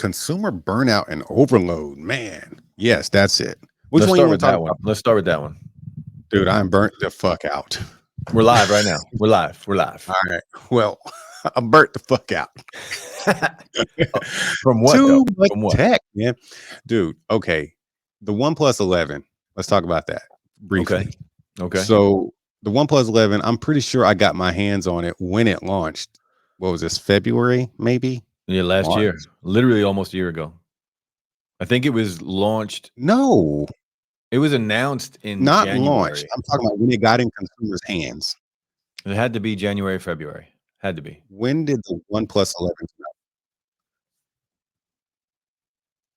Consumer burnout and overload. Man. Yes, that's it. Which Let's one you start want with to talk that one. about? Let's start with that one. Dude, I'm burnt the fuck out. We're live right now. We're live. We're live. All right. Well, I'm burnt the fuck out. From what, Too though? much From what? tech, man. Dude, okay. The OnePlus 11. Let's talk about that briefly. Okay. So the OnePlus 11, I'm pretty sure I got my hands on it when it launched. What was this? February, maybe? Yeah, last March. year. Literally almost a year ago. I think it was launched. No, It was announced in not January. launched. I'm talking about when it got in consumers' hands. It had to be January, February. Had to be. When did the OnePlus 11 come out?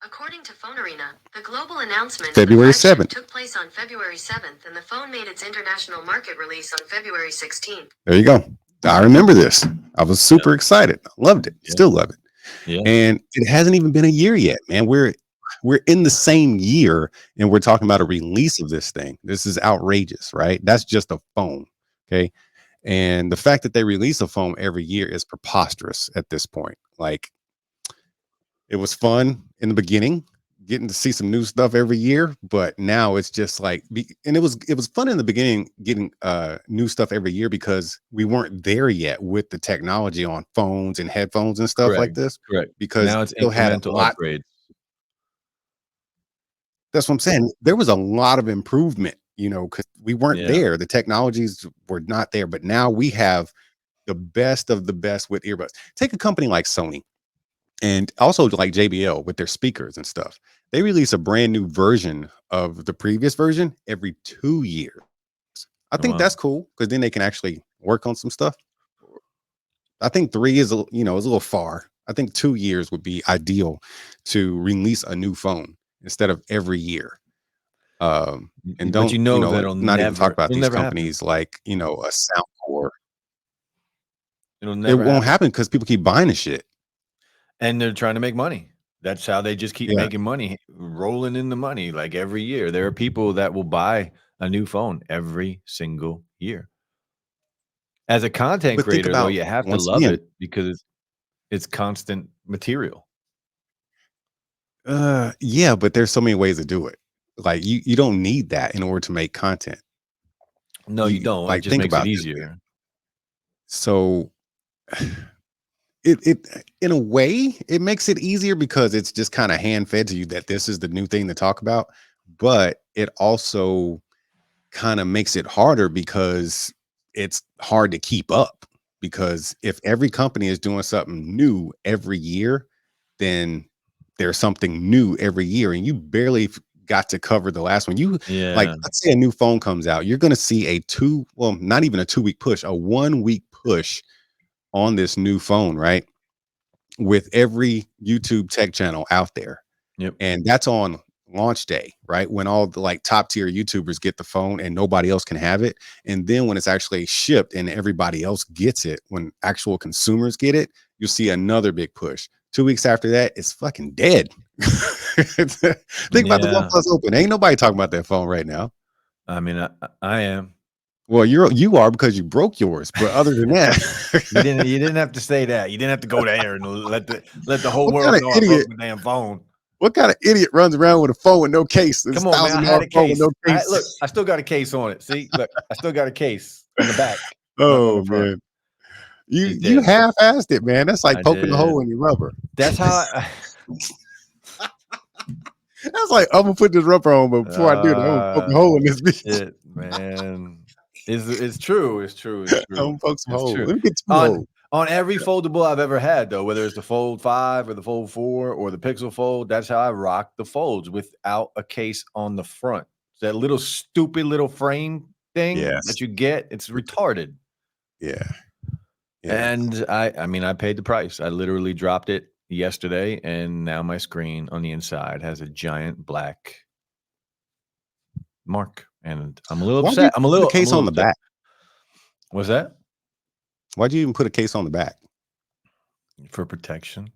According to Phone Arena, the global announcement February of the flagship 7th. took place on February 7th, and the phone made its international market release on February 16th. There you go. I remember this. I was super excited. I loved it. Yeah. Still love it. Yeah. And it hasn't even been a year yet, man. We're in the same year and we're talking about a release of this thing. This is outrageous, right? That's just a phone. Okay. And the fact that they release a phone every year is preposterous at this point. Like, it was fun in the beginning, getting to see some new stuff every year, but now it's just like, and it was fun in the beginning getting new stuff every year because we weren't there yet with the technology on phones and headphones and stuff like this. Correct. Because Now it's still had a incremental lot. upgrades. That's what I'm saying. There was a lot of improvement, because we weren't Yeah. there. The technologies were not there, but now we have the best of the best with earbuds. Take a company like Sony and also like JBL with their speakers and stuff. They release a brand new version of the previous version every 2 years. I think wow. that's cool because then they can actually work on some stuff. I think 3 is a little far. I think 2 years would be ideal to release a new phone instead of every year. And But don't you know like, that'll not even talk never, about it'll these never happen. companies like a Soundcore. It'll It never won't happen because people keep buying the shit. And they're trying to make money. That's how they just keep Yeah. making money, rolling in the money like every year. There are people that will buy a new phone every single year. As a content But think creator, though, about, you have to once love again, it because it's constant material. yeah, but there's so many ways to do it. Like you don't need that in order to make content. No, you don't. It Like, just think makes it about this. easier. So it in a way it makes it easier because it's just kind of hand fed to you that this is the new thing to talk about, but it also kind of makes it harder because it's hard to keep up, because if every company is doing something new every year, then there's something new every year and you barely got to cover the last one. Like, Yeah. let's say a new phone comes out, you're going to see not even a 2-week push, a 1-week push on this new phone, right? With every YouTube tech channel out there. Yep. And that's on launch day, right? When all the like top tier YouTubers get the phone and nobody else can have it. And then when it's actually shipped and everybody else gets it, when actual consumers get it, you'll see another big push. 2 weeks after that, it's fucking dead. Think about the Yeah. OnePlus Open. Ain't nobody talking about that phone right now. I mean, I am. Well, you are because you broke yours, but other than that, You didn't have to say that. You didn't have to go there and let the whole What world kind of know I broke idiot? the damn phone. what kind of idiot runs around with a phone with no case? It's Come on, man. I had a $1,000 phone case. with no case. Look, I still got a case on it. See, look, I still got a case on the back. Oh on the front. man, you It's you dead. half-assed it, man. That's like I poking a hole did. in your rubber. That's how. That's like, I'm gonna put this rubber on, but before I do that, I'm gonna poke a hole in this bitch. Shit, man. It's true. It's true. It's I'm true. gonna poke some It's holes. true. Let me get two On holes. on every foldable I've ever had, though, whether it's the Fold 5 or the Fold 4 or the Pixel Fold, that's how I rock the folds without a case on the front. That little stupid little frame thing Yes. that you get, it's retarded. Yeah. And I mean, I paid the price. I literally dropped it yesterday, and now my screen on the inside has a giant black mark, and I'm a little Why'd upset. you I'm a put little a case I'm a on the little upset. back? What's that? Why'd you even put a case on the back? For protection.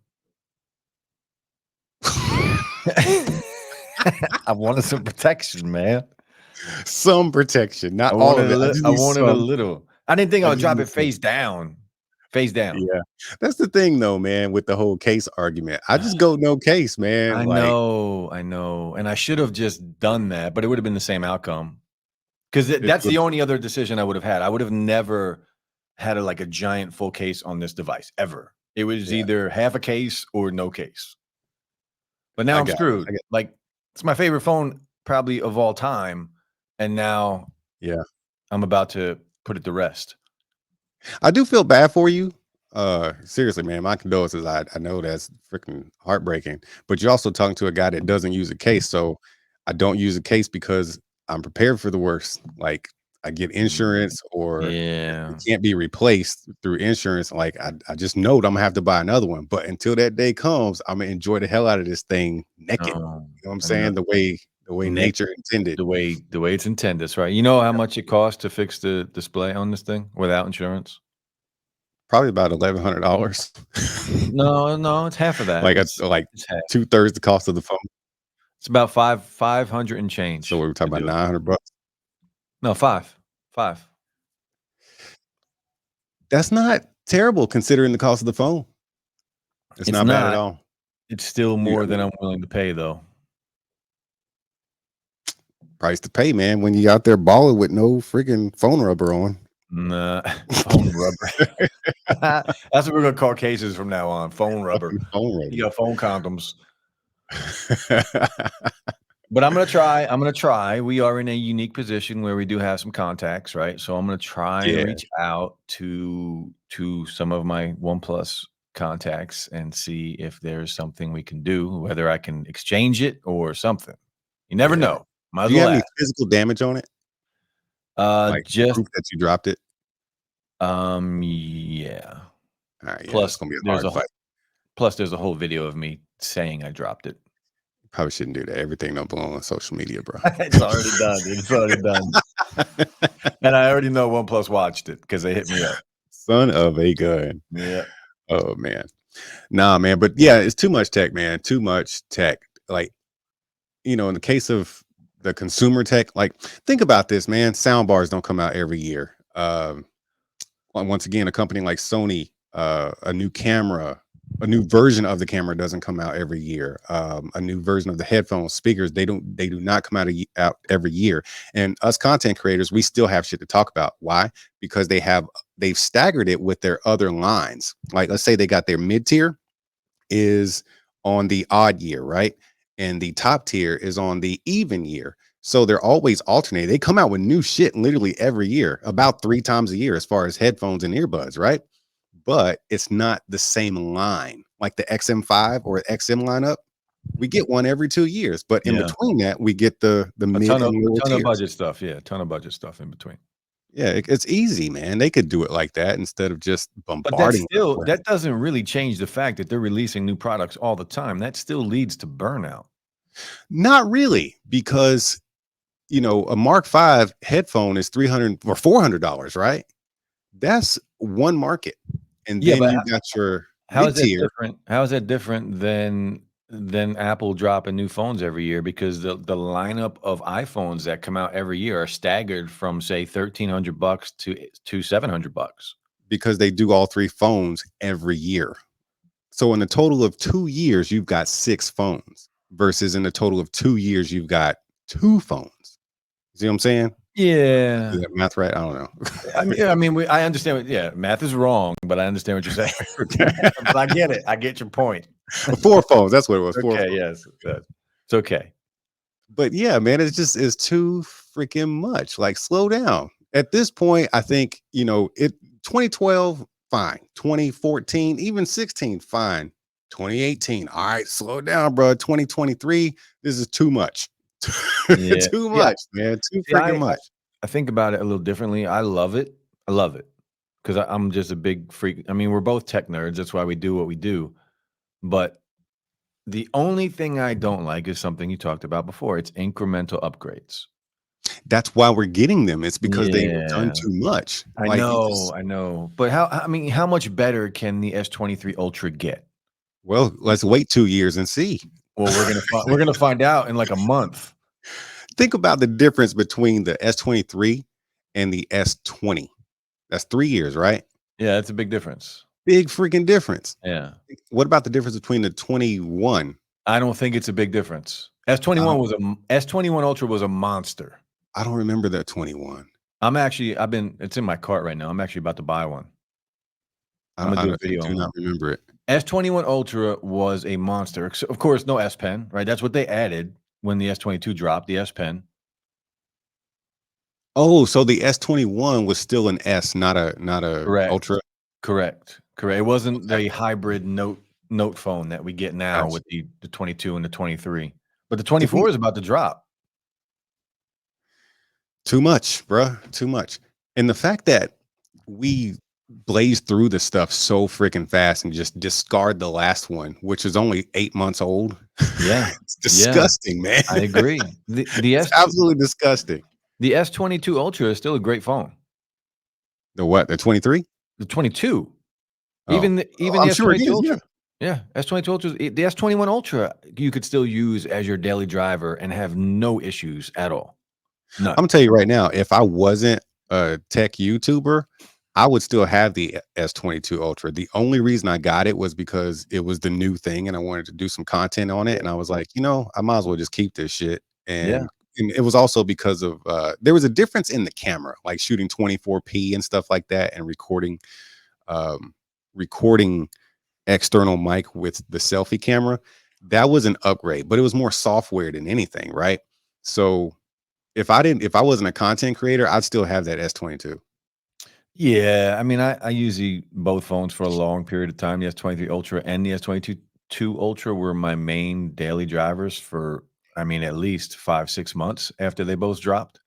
I wanted some protection, man. Some protection, not I all of wanted it. I wanted a little. I didn't think I would just drop need it some. face down. Face down. Yeah. That's the thing though, man, with the whole case argument. I just go no case, man. I Like, know. And I should have just done that, but it would have been the same outcome. Because it's that's what the only other decision I would have had. I would have never had like a giant full case on this device ever. It was Yeah. either half a case or no case. But now I I'm got it. screwed. Like, it's my favorite phone probably of all time, and now Yeah. I'm about to put it to rest. I do feel bad for you. Seriously, man, my condolences. I know that's freaking heartbreaking, but you're also talking to a guy that doesn't use a case. So I don't use a case because I'm prepared for the worst. Like, I get insurance, or if Yeah. it can't be replaced through insurance. Like, I just know that I'm gonna have to buy another one. But until that day comes, I'm gonna enjoy the hell out of this thing naked. You know what I'm saying? The way nature intended. The way it's intended. That's right. You know how much it costs to fix the display on this thing without insurance? Probably about $1,100. No, it's half of that. Like, It's like half. 2/3 the cost of the phone. It's about 500 and change. So we were talking to about do it. $900. No, 5. That's not terrible considering the cost of the phone. It's not bad at all. It's still more than I'm willing to pay, though. Price to pay, man, when you out there balling with no freaking phone rubber on. Nah, phone rubber. That's what we're gonna call cases from now on. Phone rubber. Phone You got phone condoms. rubber. But I'm gonna try. We are in a unique position where we do have some contacts, right? So I'm gonna try and reach out to some of my OnePlus contacts and see if there's something we can do, whether I can exchange it or something. You never Yeah. know. Might as Do you have well any ask. physical damage on it? Like Just proof that you dropped it? yeah. All right, yeah, Plus, it's gonna be a there's hard a whole, fight. there's a whole video of me saying I dropped it. Probably shouldn't do that. Everything don't belong on social media, bro. It's already done. It's already done. And I already know OnePlus watched it because they hit me up. Son of a gun. Yeah. Oh man. Nah, man. But yeah, it's too much tech, man. Too much tech. Like, in the case of the consumer tech, like, think about this, man. Sound bars don't come out every year. Once again, a company like Sony, a new camera, a new version of the camera doesn't come out every year. A new version of the headphones, speakers, they do not come out every year. And us content creators, we still have shit to talk about. Why? Because they've staggered it with their other lines. Like, let's say they got their mid tier is on the odd year, right? And the top tier is on the even year. So they're always alternating. They come out with new shit literally every year, about 3 times a year, as far as headphones and earbuds, right? But it's not the same line. Like the XM5 or XM lineup, we get one every 2 years. But in between that, we get the mid and lower ton of tiers. budget stuff. Yeah, ton of budget stuff in between. Yeah, it's easy, man. They could do it like that instead of just But bombarding. that doesn't really change the fact that they're releasing new products all the time. That still leads to burnout. Not really, because a Mark V headphone is $300 or $400, right? That's one market, and Yeah, then but you got your How is that mid-tier. different? How is that different than Apple dropping new phones every year? Because the lineup of iPhones that come out every year are staggered from, say, $1,300 to $700. Because they do all 3 phones every year. So in a total of 2 years, you've got 6 phones versus in a total of 2 years, you've got 2 phones. See what I'm saying? Yeah. Is that math right? I don't know. I understand. Math is wrong, but I understand what you're saying. But I get it. I get your point. 4 phones. That's what it was. 4 Okay. phones. Yes. It's okay. But yeah, man, it's too freaking much. Like, slow down. At this point, I think, 2012, fine. 2014, even 16, fine. 2018, all right, slow down, bro. 2023, this is too much. Yeah. Too much, man. Too freaking much. I think about it a little differently. I love it because I'm just a big freak. I mean, we're both tech nerds. That's why we do what we do. But the only thing I don't like is something you talked about before. It's incremental upgrades. That's why we're getting them. It's because they've done Yeah. too much. I know. But how much better can the S23 Ultra get? Well, let's wait 2 years and see. Well, we're gonna find out in like a month. Think about the difference between the S23 and the S20. That's 3 years, right? Yeah, that's a big difference. Big freaking difference. Yeah. What about the difference between the 21? I don't think it's a big difference. S21 Ultra was a monster. I don't remember that 21. It's in my cart right now. I'm actually about to buy one. I'm I gonna do a video do on not remember it. S21 Ultra was a monster. Of course, no S Pen, right? That's what they added when the S22 dropped, the S Pen. Oh, so the S21 was still an S, not a Correct. Ultra. Correct. It wasn't the hybrid note phone that we get now Gotcha. with the 22 and the 23. But the 24 is about to drop. Too much, bruh. Too much. And the fact that we blaze through the stuff so freaking fast and just discard the last one, which is only 8 months old. Yeah. It's disgusting, man. I agree. It's absolutely disgusting. The S22 Ultra is still a great phone. The what? The 23? The 22. Oh. Even the I'm sure it S22 is, Ultra. Yeah, S22 Ultra. The S21 Ultra you could still use as your daily driver and have no issues at all. None. I'm gonna tell you right now, if I wasn't a tech YouTuber, I would still have the S22 Ultra. The only reason I got it was because it was the new thing and I wanted to do some content on it. And I was like, I might as well just keep this shit. And it was also because of there was a difference in the camera, like shooting 24p and stuff like that, and recording external mic with the selfie camera. That was an upgrade, but it was more software than anything, right? So if I wasn't a content creator, I'd still have that S22. Yeah, I mean, I use both phones for a long period of time. The S23 Ultra and the S22 Ultra were my main daily drivers for, at least 5-6 months after they both dropped.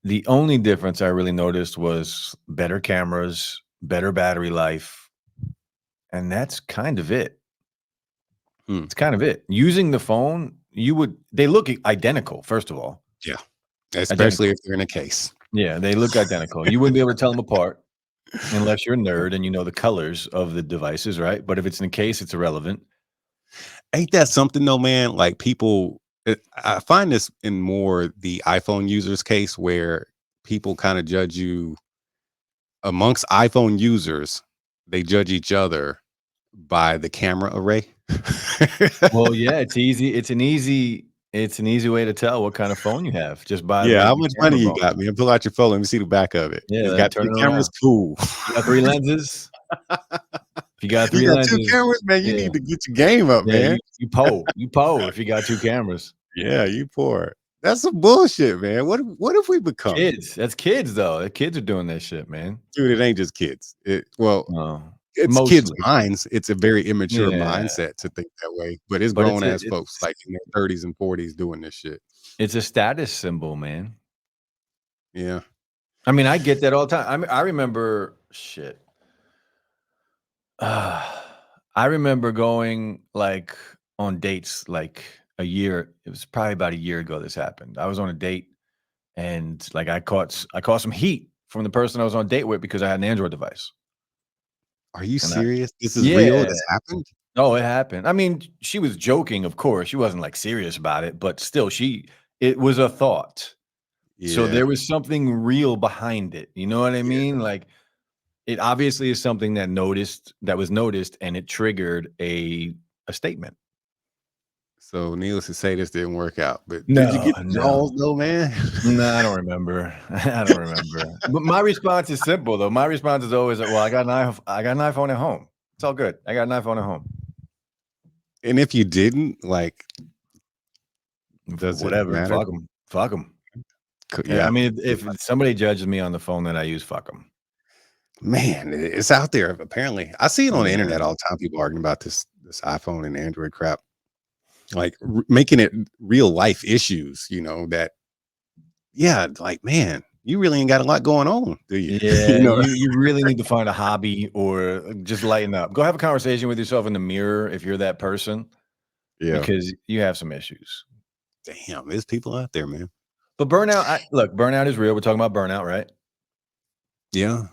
The only difference I really noticed was better cameras, better battery life, and that's kind of it. It's kind of it. Using the phone, they look identical, first of all. Yeah, especially if they're in a case. Yeah, they look identical. You wouldn't be able to tell them apart unless you're a nerd and you know the colors of the devices, right? But if it's in a case, it's irrelevant. Ain't that something though, man? Like I find this in more the iPhone users case where people kind of judge you amongst iPhone users. They judge each other by the camera array. Well, yeah, it's easy. It's an easy way to tell what kind of phone you have just by how much money you got, man? Pull out your phone. Let me see the back of it. Yeah, it's got 2 cameras. Cool. You got 3 lenses. If you got 3 lenses, 2 cameras, man. You need to get your game up, man. You po if you got 2 cammers. Yeah, you poor. That's some bullshit, man. What if we become kids? That's kids, though. The kids are doing that shit, man. Dude, it ain't just kids. It's mostly kids' minds. It's a very immature mindset to think that way. But it's grown ass folks like in their 30s and 40s doing this shit. It's a status symbol, man. Yeah. I mean, I get that all the time. I remember shit. I remember going like on dates like a year. It was probably about a year ago this happened. I was on a date and like I caught some heat from the person I was on a date with because I had an Android device. Are you serious? This is real? This happened? Oh, it happened. I mean, she was joking, of course. She wasn't like serious about it, but still it was a thought. Yeah. So there was something real behind it. You know what I mean? Like it obviously is something that was noticed and it triggered a statement. So needless to say, this didn't work out. But did you get the jaws though, man? No, I don't remember. But my response is simple though. My response is always, well, I got an iPhone at home. It's all good. I got an iPhone at home. And if you didn't, like, does whatever, it matter? Fuck them. Yeah, I mean, if somebody judges me on the phone that I use, fuck them. Man, it's out there. Apparently, I see it on the internet all the time. People arguing about this iPhone and Android crap, like making it real life issues. That. Yeah, like, man, you really ain't got a lot going on, do you? Yeah, you really need to find a hobby or just lighten up. Go have a conversation with yourself in the mirror if you're that person. Yeah, because you have some issues. Damn, there's people out there, man. But burnout, burnout is real. We're talking about burnout, right? Yeah,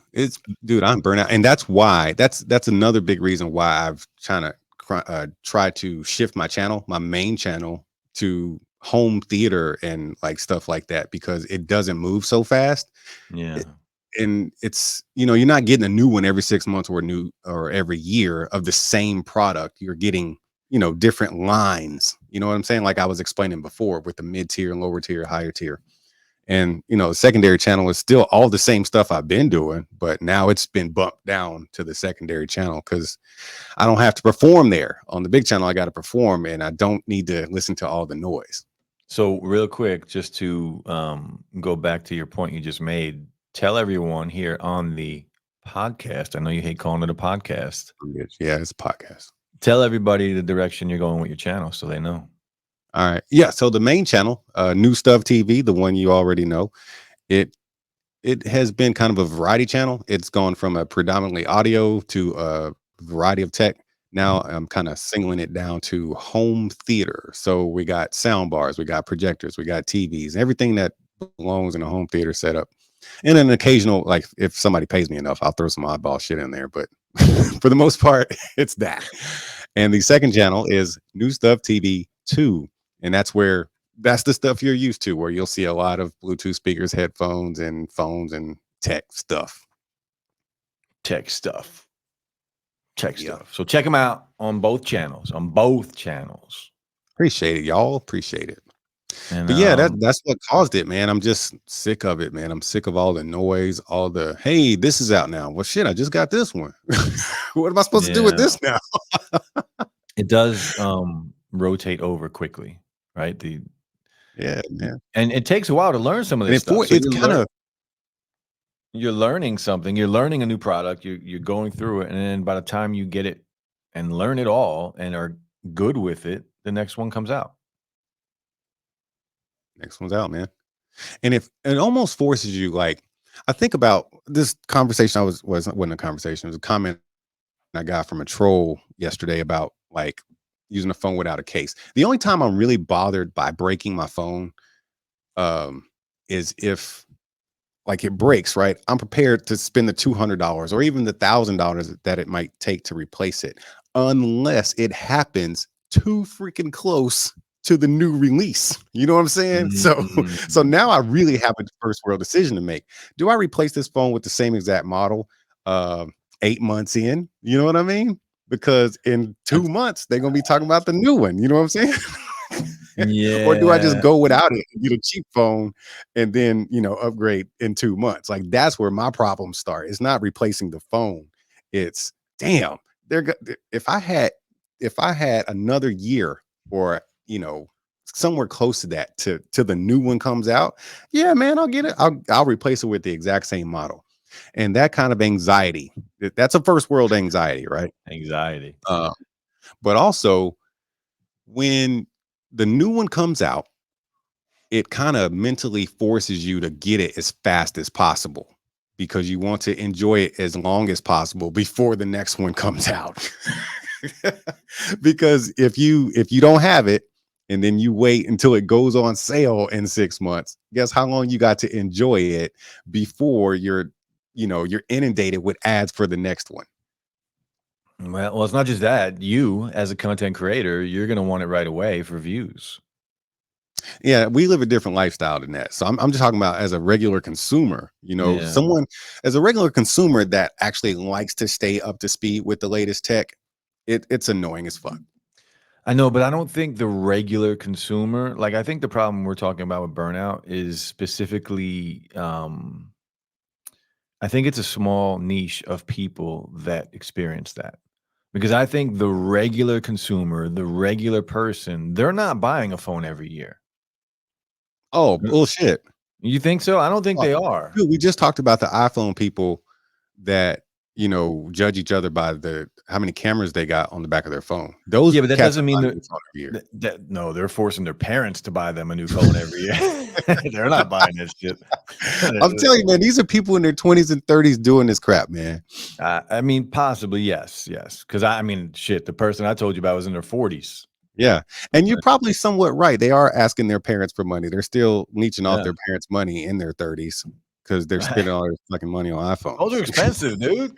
dude, I'm burnout, and that's why. That's another big reason why I've tried to shift my main channel to home theater and like stuff like that because it doesn't move so fast. Yeah, and it's, you're not getting a new one every 6 months or every year of the same product. You're getting, different lines. You know what I'm saying? Like I was explaining before with the mid tier, lower tier, higher tier. And the secondary channel is still all the same stuff I've been doing, but now it's been bumped down to the secondary channel because I don't have to perform there. On the big channel, I got to perform, and I don't need to listen to all the noise. So real quick, just to go back to your point you just made, tell everyone here on the podcast. I know you hate calling it a podcast. Yeah, it's a podcast. Tell everybody the direction you're going with your channel so they know. All right. Yeah. So the main channel, New Stuff TV, the one you already know, it has been kind of a variety channel. It's gone from a predominantly audio to a variety of tech. Now I'm kind of singling it down to home theater. So we got sound bars, we got projectors, we got TVs, everything that belongs in a home theater setup. And an occasional, like if somebody pays me enough, I'll throw some oddball shit in there. But for the most part, it's that. And the second channel is New Stuff TV 2. And that's the stuff you're used to, where you'll see a lot of Bluetooth speakers, headphones, and phones and tech stuff. Tech stuff. So check them out on both channels. Appreciate it, y'all. Appreciate it. And, but yeah, that's what caused it, man. I'm just sick of it, man. I'm sick of all the noise, all the, hey, this is out now. Well, shit, I just got this one. What am I supposed to do with this now? It does rotate over quickly, right? Yeah, man. And it takes a while to learn some of this stuff. So it's kind of, you're learning something. You're learning a new product. You're going through it, and then by the time you get it and learn it all and are good with it, the next one comes out. Next one's out, man. And if it almost forces you, like, I think about this conversation. Wasn't a conversation. It was a comment I got from a troll yesterday about like using a phone without a case. The only time I'm really bothered by breaking my phone is if like it breaks, right? I'm prepared to spend the $200 or even the $1,000 that it might take to replace it, unless it happens too freaking close to the new release. You know what I'm saying? So now I really have a first world decision to make. Do I replace this phone with the same exact model 8 months in? You know what I mean? Because in 2 months, they're going to be talking about the new one. You know what I'm saying? Yeah. Or do I just go without it and get a cheap phone and then, upgrade in 2 months? Like that's where my problems start. It's not replacing the phone. It's damn, if I had another year or, somewhere close to that to the new one comes out. Yeah, man, I'll get it. I'll replace it with the exact same model. And that kind of anxiety, that's a first world anxiety, right? Anxiety. But also when the new one comes out, it kind of mentally forces you to get it as fast as possible because you want to enjoy it as long as possible before the next one comes out. Because if you don't have it and then you wait until it goes on sale in 6 months, guess how long you got to enjoy it before you're inundated with ads for the next one. Well, it's not just that. You, as a content creator, you're going to want it right away for views. Yeah, we live a different lifestyle than that. So I'm just talking about as a regular consumer, someone as a regular consumer that actually likes to stay up to speed with the latest tech. It's annoying as fuck. I know, but I don't think the regular consumer, like I think the problem we're talking about with burnout is specifically, I think it's a small niche of people that experience that. Because I think the regular consumer, the regular person, they're not buying a phone every year. Oh, bullshit. You think so? I don't think they are. Dude, we just talked about the iPhone people that, judge each other by how many cameras they got on the back of their phone. Those, yeah, but that doesn't mean no, they're forcing their parents to buy them a new phone every year. They're not buying this shit. I'm telling you, man, these are people in their 20s and 30s doing this crap, man. I mean, possibly, yes. Because the person I told you about was in their 40s. Yeah. And you're probably somewhat right. They are asking their parents for money. They're still leeching off their parents' money in their 30s because they're spending all their fucking money on iPhones. Those are expensive, dude.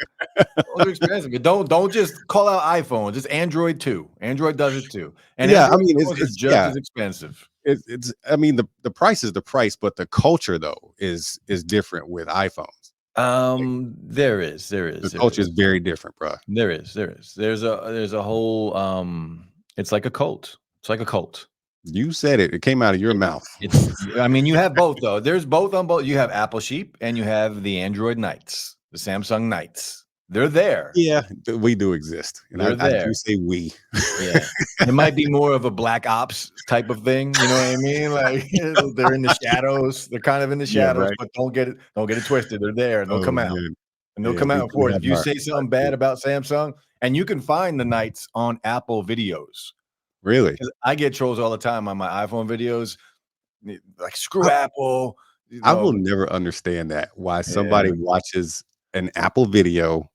Those are expensive. But don't just call out iPhone. Just Android too. Android does it too. And yeah, Android it's just as expensive. The price is the price, but the culture though is different with iPhones. There is. The culture is very different, bro. There is. There's a whole it's like a cult. It's like a cult. You said it. It came out of your mouth. I mean, you have both though. There's both on both. You have Apple sheep and you have the Android knights, the Samsung knights. They're there. Yeah, we do exist. And They're I there. do say we. Yeah. It might be more of a black ops type of thing. You know what I mean? Like they're in the shadows. They're kind of in the shadows, right. but don't get it twisted. They're there and they'll come out. Man. And they'll Yeah, come we out do for it. have If you our- say something bad about Samsung, and you can find the knights on Apple videos. Really? 'Cause I get trolls all the time on my iPhone videos, like screw Apple. You I will know. never understand that. Why somebody watches an Apple video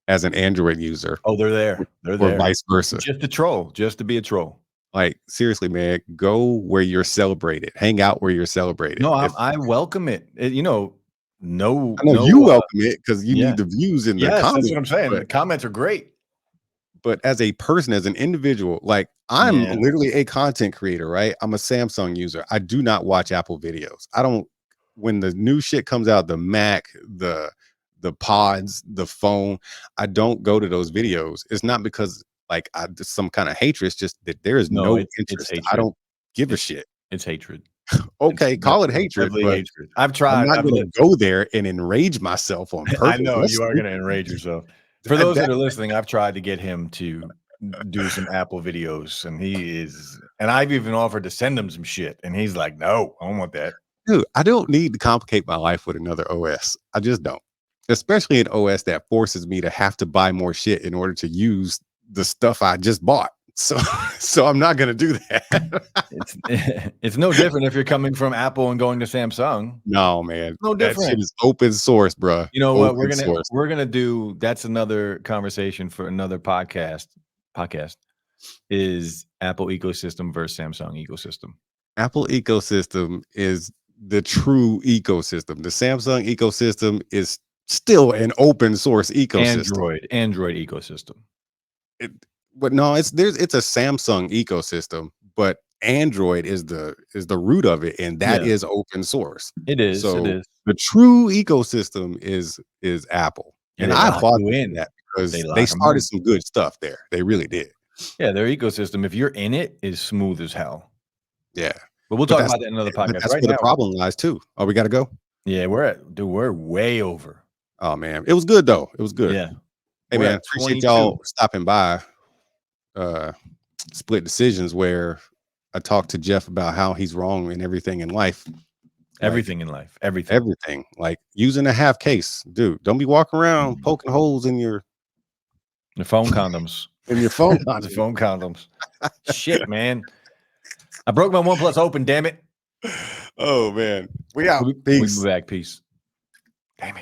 as an Android user Oh, they're there. They're or there. vice versa. Just a troll, just to be a troll. Like, seriously, man, go where you're celebrated. Hang out where you're celebrated. No, If- I welcome it. You know, no, I know no, you welcome it because you yeah. need the views in the Yes, comments. that's what I'm saying. The But, comments are great. but as a person, as an individual, like I'm Yeah. literally a content creator, right? I'm a Samsung user. I do not watch Apple videos. I don't. When the new shit comes out, the Mac, the pods, the phone, I don't go to those videos. It's not because like some kind of hatred. It's just that there is No, no it's interest. I hatred. don't give a shit. It's hatred. Okay, It's call it definitely- hatred, definitely but hatred. I've I'm tried. not I've going to lit- go there and enrage myself on purpose. I know That's you are stupid. going to enrage yourself. For those that are listening, I've tried to get him to do some Apple videos, and and I've even offered to send him some shit, and he's like, "No, I don't want that." Dude, I don't need to complicate my life with another OS. I just don't. Especially an OS that forces me to have to buy more shit in order to use the stuff I just bought. So I'm not gonna do that. It's it's no different if you're coming from Apple and going to Samsung. No, man. No That different. shit is open source, bruh. You know what? Open source. We're gonna do. That's another conversation for another podcast. Is Apple ecosystem versus Samsung ecosystem. Apple ecosystem is the true ecosystem. The Samsung ecosystem is still an open source ecosystem. Android ecosystem. But no, it's a Samsung ecosystem, but Android is the root of it, and that is open source. It is. So it is. the true ecosystem is Apple, Yeah, and they I lock applaud you them in. for that because They lock they 'em started in. some good stuff there. They really did. Yeah, their ecosystem. If you're in it, is smooth as hell. Yeah, But we'll But talk that's- about that in another but podcast. that's Right where now, the problem lies too. Oh, we got to go. yeah, we're way over. Oh man, it was good though. It was good. Yeah. Hey We're man, at appreciate 22. y'all stopping by. Split Decisions, where I talked to Jeff about how he's wrong in everything in life. Everything in life. Everything. Everything, like using a half case, dude. Don't be walking around poking holes in your The phone condoms. phone. The phone condoms. Shit, man. I broke my OnePlus open, damn it. Oh man, we out. We'll Peace. be back. Peace. Damn it.